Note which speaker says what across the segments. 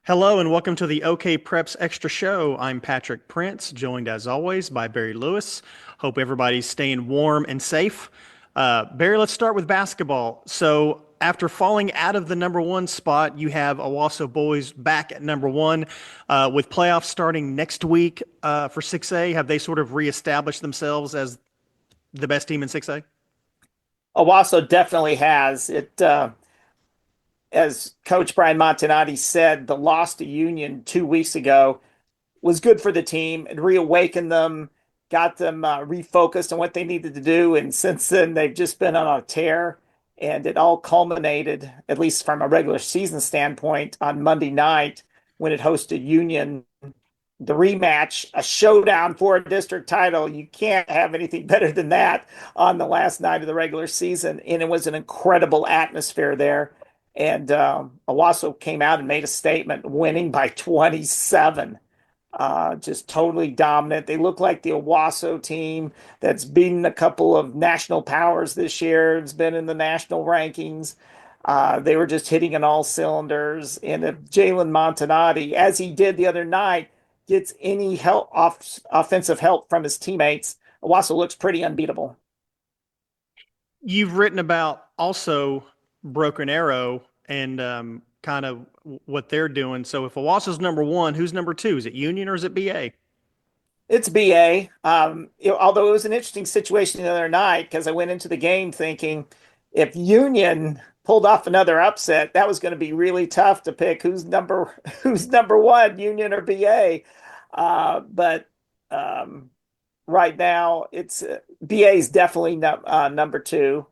Speaker 1: Hello and welcome to the OKPreps Extra Show. I'm Patrick Prince, joined as always by Barry Lewis. Hope everybody's staying warm and safe. Barry, let's start with basketball. So, after falling out of the number one spot, you have Owasso boys back at number one. With playoffs starting next week for 6A, have they sort of reestablished themselves as the best team in 6A?
Speaker 2: Owasso definitely has it. As Coach Brian Montanati said, the loss to Union 2 weeks ago was good for the team. It reawakened them, got them refocused on what they needed to do. And since then, they've just been on a tear. And it all culminated, at least from a regular season standpoint, on Monday night when it hosted Union, the rematch, a showdown for a district title. You can't have anything better than that on the last night of the regular season. And it was an incredible atmosphere there. And Owasso came out and made a statement, winning by 27. Just totally dominant. They look like the Owasso team that's beaten a couple of national powers this year. It's been in the national rankings. They were just hitting on all cylinders. And if Jalen-Montonati, as he did the other night, gets any offensive help from his teammates, Owasso looks pretty unbeatable.
Speaker 1: You've written about also Broken Arrow and kind of what they're doing. So if Owasso's number one, who's number two? Is it Union or is it BA?
Speaker 2: It's BA. Although it was an interesting situation the other night because I went into the game thinking if Union pulled off another upset, that was going to be really tough to pick who's number one, Union or BA. But right now, it's BA is definitely number two.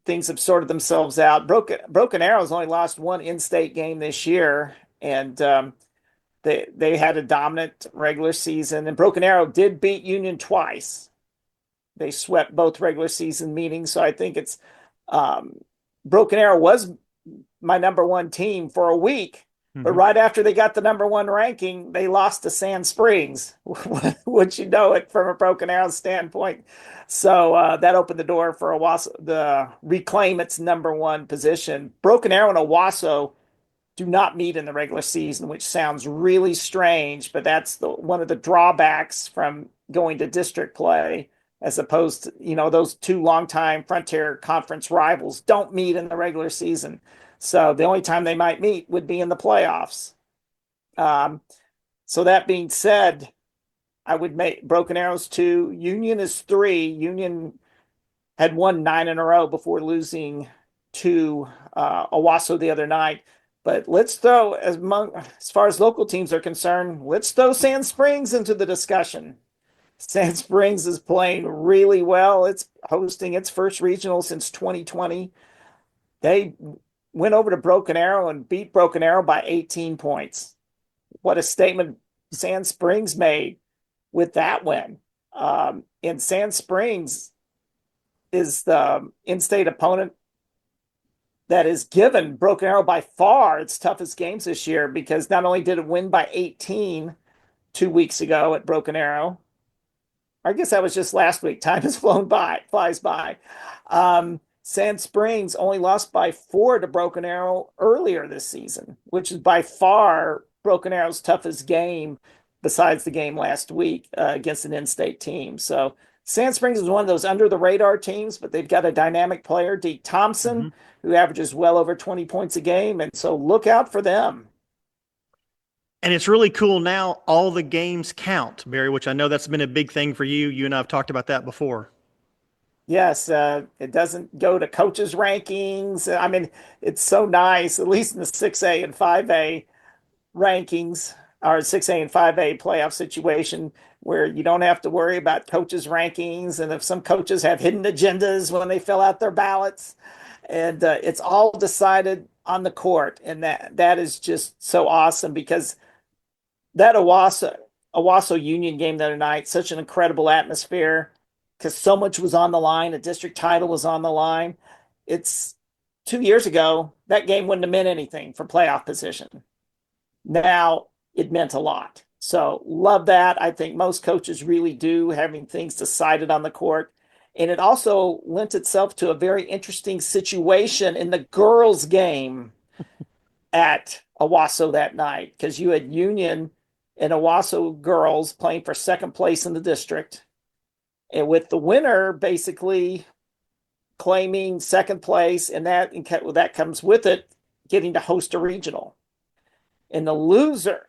Speaker 2: Things have sorted themselves out. Broken Arrow's only lost one in-state game this year, and they had a dominant regular season. And Broken Arrow did beat Union twice. They swept both regular season meetings, so I think it's Broken Arrow was my number one team for a week. But
Speaker 1: Hmm.
Speaker 2: right after they got the number one ranking, they lost to Sand Springs, which you know it from a Broken Arrow standpoint. So that opened the door for Owasso to reclaim its number one position. Broken Arrow and Owasso do not meet in the regular season, which sounds really strange, but that's one of the drawbacks from going to district play, as opposed to, those two longtime Frontier Conference rivals don't meet in the regular season. So the only time they might meet would be in the playoffs. Um, so that being said, I would make Broken Arrows two. Union is three. Union had won nine in a row before losing to Owasso the other night. But let's throw, as far as local teams are concerned, let's throw Sand Springs into the discussion. Sand Springs is playing really well. It's hosting its first regional since 2020. They went over to Broken Arrow and beat Broken Arrow by 18 points. What a statement Sand Springs made with that win. And Sand Springs is the in-state opponent that has given Broken Arrow by far its toughest games this year, because not only did it win by 18 2 weeks ago at Broken Arrow, I guess that was just last week. Time has flies by. Sand Springs only lost by 4 to Broken Arrow earlier this season, which is by far Broken Arrow's toughest game besides the game last week against an in-state team. So Sand Springs is one of those under the radar teams, but they've got a dynamic player, Deke
Speaker 1: Hmm.
Speaker 2: Thompson, who averages well over 20 points a game. And so look out for them.
Speaker 1: And it's really cool now. All the games count, Barry, which I know that's been a big thing for you. You and I have talked about that before.
Speaker 2: Yes, it doesn't go to coaches' rankings. I mean, it's so nice, at least in the 6A and 5A rankings, or 6A and 5A playoff situation, where you don't have to worry about coaches' rankings. And if some coaches have hidden agendas when they fill out their ballots, and it's all decided on the court. And that is just so awesome, because that Owasso Union game the other night, such an incredible atmosphere because so much was on the line. A district title was on the line. It's 2 years ago, that game wouldn't have meant anything for playoff position. Now it meant a lot. So love that. I think most coaches really do, having things decided on the court. And it also lent itself to a very interesting situation in the girls' game. at Owasso that night because you had Union and Owasso girls playing for second place in the district. And with the winner basically claiming second place, and that comes with it getting to host a regional. And the loser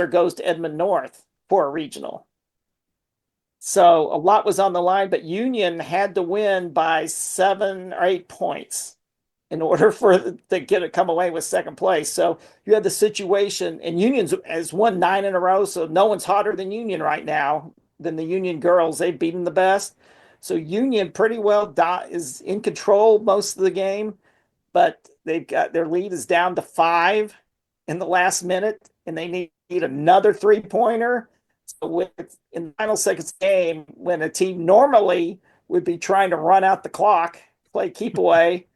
Speaker 2: goes to Edmond North for a regional. So a lot was on the line, but Union had to win by 7 or 8 points in order for to come away with second place. So you had the situation, and Union has won 9 in a row, so no one's hotter than Union right now than the Union girls. They've beaten the best. So Union pretty well is in control most of the game, but they've got their lead is down to 5 in the last minute, and they need another 3-pointer. So in the final seconds game, when a team normally would be trying to run out the clock, play keep away,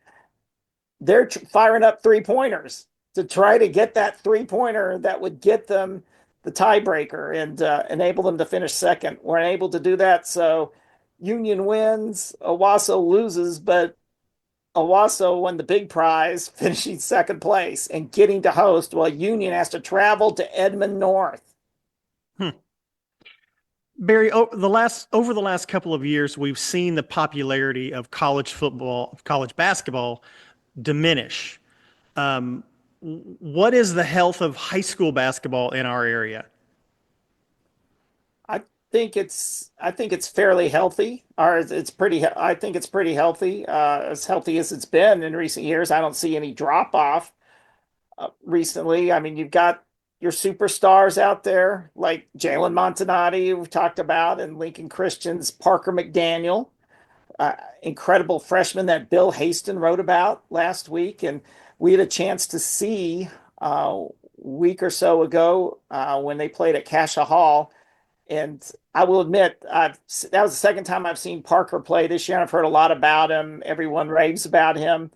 Speaker 2: they're firing up 3-pointers to try to get that 3-pointer that would get them the tiebreaker and enable them to finish second. We're unable to do that, so Union wins, Owasso loses, but Owasso won the big prize, finishing second place and getting to host, while Union has to travel to Edmond North.
Speaker 1: Barry, over the last couple of years, we've seen the popularity of college football, college basketball diminish. What is the health of high school basketball in our area?
Speaker 2: I think it's fairly healthy, or I think it's pretty healthy, as healthy as it's been in recent years. I don't see any drop off recently. I mean, you've got your superstars out there like jalen-montonati, we've talked about, and Lincoln Christian's Parker-McDaniel, incredible freshman that Bill Haston wrote about last week. And we had a chance to see a week or so ago when they played at Cascia Hall. And I will admit, that was the second time I've seen Parker play this year. And I've heard a lot about him. Everyone raves about him.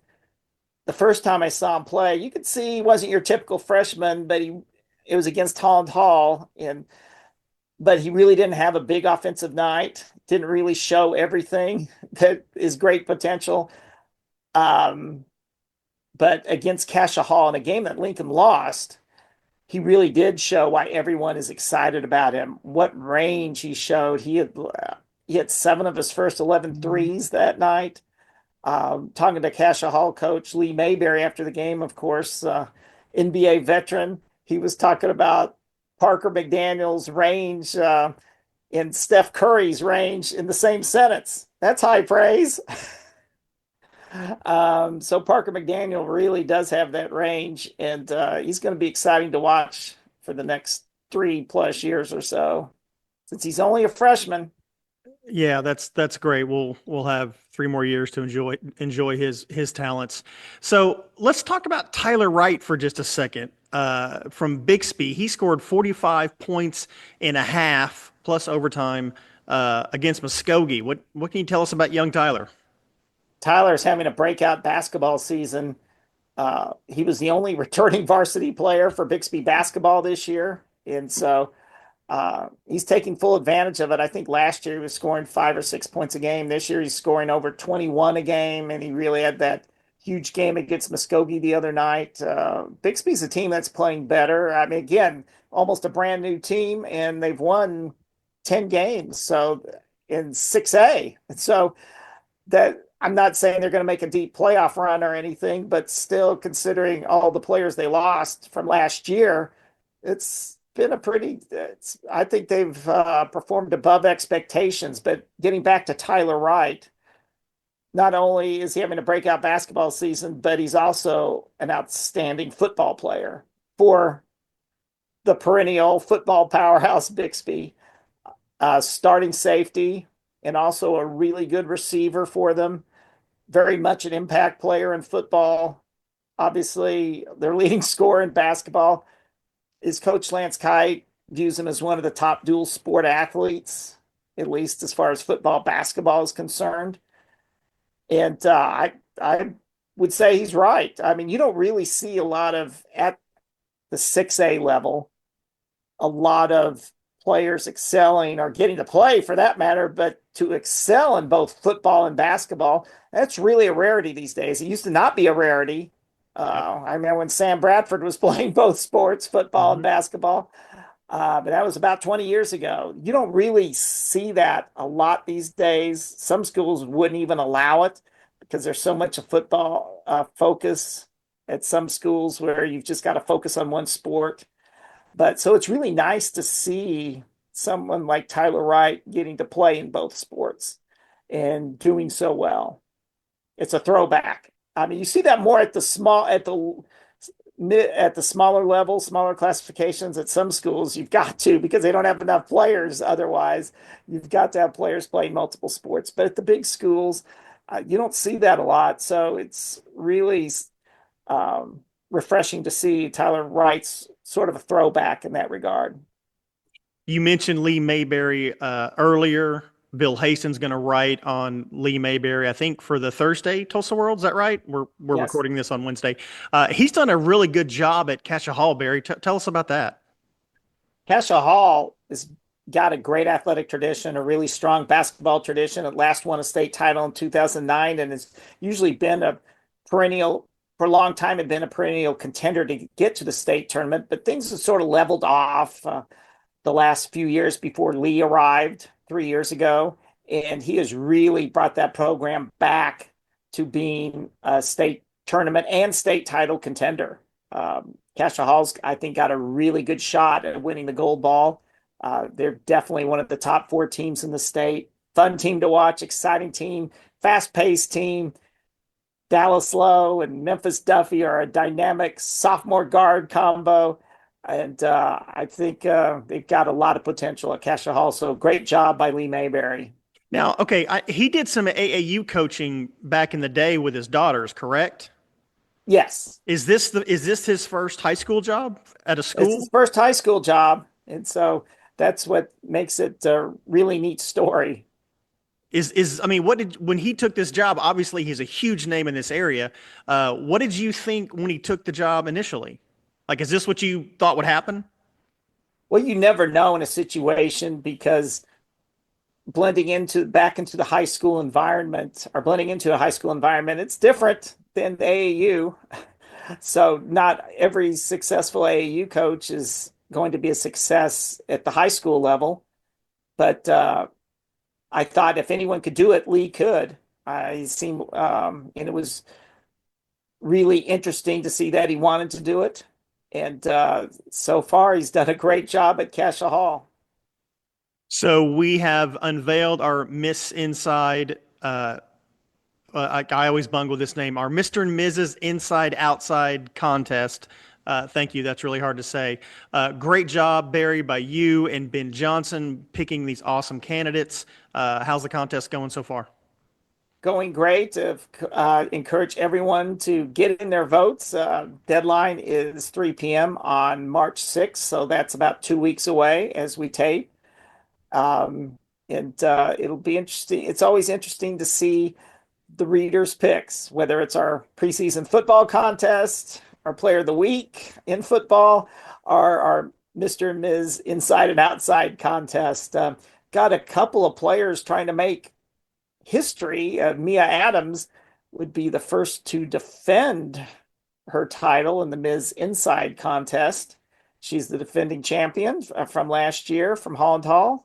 Speaker 2: The first time I saw him play, you could see he wasn't your typical freshman, but it was against Holland Hall, but he really didn't have a big offensive night. Didn't really show everything that is great potential. But against Cascia Hall in a game that Lincoln lost, he really did show why everyone is excited about him. What range he showed. He had 7 of his first 11 threes that night. Talking to Cascia Hall coach Lee Mayberry after the game, of course, NBA veteran, he was talking about Parker-McDaniel's range and Steph Curry's range in the same sentence. That's high praise. So Parker-McDaniel really does have that range, and he's going to be exciting to watch for the next 3+ years or so, since he's only a freshman.
Speaker 1: Yeah, that's great. We'll have 3 more years to enjoy his talents. So let's talk about Tyler Wright for just a second. From Bixby, he scored 45 points in a half plus overtime against Muskogee. What can you tell us about young Tyler?
Speaker 2: Tyler's having a breakout basketball season. He was the only returning varsity player for Bixby basketball this year, and so he's taking full advantage of it. I think last year he was scoring 5 or 6 points a game. This year he's scoring over 21 a game, and he really had that huge game against Muskogee the other night. Bixby's a team that's playing better. I mean, again, almost a brand new team, and they've won 10 games so in 6A. And so that I'm not saying they're going to make a deep playoff run or anything, but still, considering all the players they lost from last year, it's been I think they've performed above expectations. But getting back to Tyler Wright, not only is he having a breakout basketball season, but he's also an outstanding football player for the perennial football powerhouse Bixby. Starting safety and also a really good receiver for them. Very much an impact player in football. Obviously, their leading scorer in basketball is Coach Lance Kite, views him as one of the top dual sport athletes, at least as far as football, basketball is concerned. And I would say he's right. I mean, you don't really see a lot of, at the 6A level, a lot of players excelling or getting to play for that matter, but to excel in both football and basketball, that's really a rarity these days. It used to not be a rarity
Speaker 1: Yep.
Speaker 2: I remember when Sam Bradford was playing both sports, football and
Speaker 1: Mhm.
Speaker 2: basketball. But that was about 20 years ago. You don't really see that a lot these days. Some schools wouldn't even allow it because there's so much a football focus at some schools where you've just got to focus on one sport. But so it's really nice to see someone like Tyler Wright getting to play in both sports and doing so well. It's a throwback. I mean, you see that more at the smaller levels, smaller classifications at some schools. You've got to because they don't have enough players. Otherwise, you've got to have players playing multiple sports. But at the big schools, you don't see that a lot. So it's really refreshing to see Tyler Wright's sort of a throwback in that regard.
Speaker 1: You mentioned Lee Mayberry earlier. Bill Haston's going to write on Lee Mayberry, I think, for the Thursday Tulsa World. Is that right? We're
Speaker 2: Yes.
Speaker 1: recording this on Wednesday. He's done a really good job at Cascia Hall, Barry. Tell us about that.
Speaker 2: Cascia Hall has got a great athletic tradition, a really strong basketball tradition. It last won a state title in 2009 and has usually been a perennial, for a long time, had been a perennial contender to get to the state tournament, but things have sort of leveled off the last few years before Lee arrived 3 years ago. And he has really brought that program back to being a state tournament and state title contender. Cascia Hall's, I think, got a really good shot at winning the gold ball. They're definitely one of the top four teams in the state. Fun team to watch, exciting team, fast paced team. Dallas Lowe and Memphis Duffy are a dynamic sophomore guard combo. And I think they've got a lot of potential at Cascia Hall. So great job by Lee Mayberry.
Speaker 1: Now, okay, he did some AAU coaching back in the day with his daughters, correct?
Speaker 2: Yes,
Speaker 1: Is this his first high school job at a
Speaker 2: it's his
Speaker 1: school?
Speaker 2: first high school job. And so that's what makes it a really neat story.
Speaker 1: Is I mean, what did when he took this job? Obviously, he's a huge name in this area. What did you think when he took the job initially? Like, is this what you thought would happen?
Speaker 2: Well, you never know in a situation because blending into back into the high school environment or blending into a high school environment, it's different than the AAU. So not every successful AAU coach is going to be a success at the high school level. But I thought if anyone could do it, Lee could. I seem, and it was really interesting to see that he wanted to do it. And so far, he's done a great job at Cascia Hall.
Speaker 1: So we have unveiled our Miss Inside. I always bungle this name. Our Mr. and Mrs. Inside Outside contest. Thank you. That's really hard to say. Great job, Barry, by you and Ben Johnson picking these awesome candidates. How's the contest going so far?
Speaker 2: Going great. Encourage everyone to get in their votes. Deadline is 3 p.m. on March 6th, so that's about 2 weeks away as we tape. And it'll be interesting. It's always interesting to see the readers' picks, whether it's our preseason football contest, our player of the week in football, or our Mr. and Ms. Inside and Outside contest. Got a couple of players trying to make history. Mia Adams would be the first to defend her title in the Ms. Inside contest. She's the defending champion from last year from Holland Hall.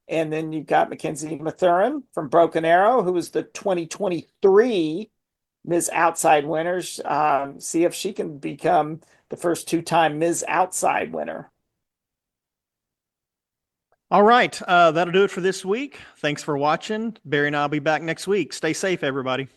Speaker 2: And then you've got Mackenzie Mathurin from Broken Arrow, who was the 2023 Ms. Outside winners. See if she can become the first two-time Ms. Outside winner.
Speaker 1: All right. That'll do it for this week. Thanks for watching. Barry and I'll be back next week. Stay safe, everybody.